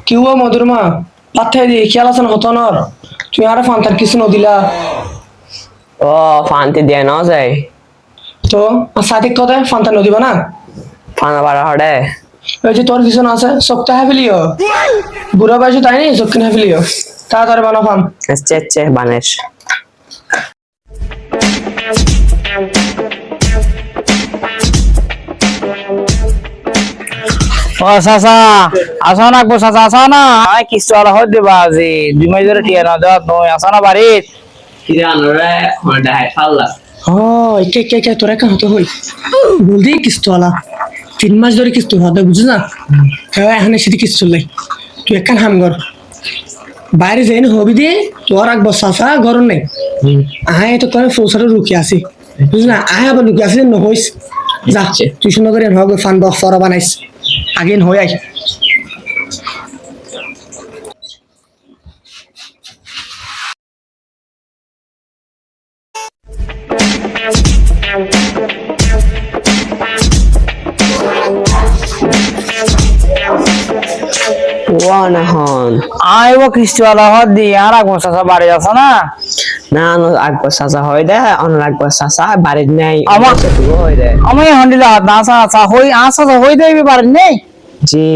কি ও মধুর মা পাঠাই দি খেয়াল আছেন হতো নর তুমি আরে ফান্তার কিছু নদিলা ও ফান্তি দিয়ে ন যায় তো সাথে কথা ফান্তা নদিবা না ফানা পারা হড়ে ওই যে তোর পিছনে আছে চোখটা হাফিলিও বুড়া বয়সে তাই নি চোখ কিনে হাফিলিও তাড়াতাড়ি বানা ফান চেচ্ছে বানেশ ও চাচা আসো না গো চাচা আসো না আই কিছু আর হই দিবা আজি দুই মাস ধরে টিয়া না দেওয়া নয় আসো না বাড়িত কিরে আনরে হন্ডা হাই ফাল্লা ও কে তোরা কেন হতো হই বলদি কিস্তু আলা 3 মাস ধরে কিস্তু হতে বুঝছ না হ্যাঁ এখানে সেটি কিস্তু লাই তুই একখান হাম কর বাইরে যাই না হবি দিয়ে তোর রাখবো চাচা গরম নেই আয় তো তোর ফৌসারে রুকি আসি বুঝ না আয় আবার লুকি আসি নহইস যা তুই সুন্দর করে হগ ফান বক্স ফরা বানাইস আগে হই আই ওয়ানা হন আই ও কিছু আর হই দি আর গো চাচা বাড়ি আসো না না নো আকবর চাচা হয় দে অন আকবর চাচা বাড়িত নাই আমার হয় দে আমি হন্ডিলা না চাচা হই আসা হই দেবি বাড়ি নেই জি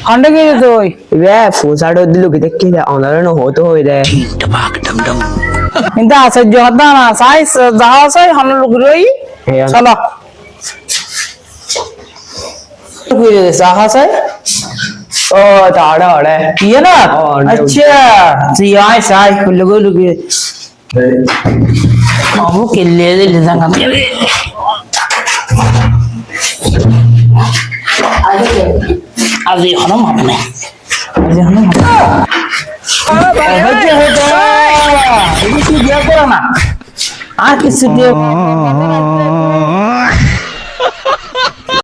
হন্ডে কে তুই রে ফুসাড় দিলু কি দেখি দে অনারে ন হতো হয় দে কিন্তু আশ্চর্য হতা না সাইজ যাহা আছে হন লোক রই চলো কইরে যাহা আছে ও তাড়া হড়ে ये ना अच्छा जी आए साई लोगों लोग अब के ले जाना आज ये हनम अपने आज ये हनम बच्चे होता है ये क्या करो ना आज किस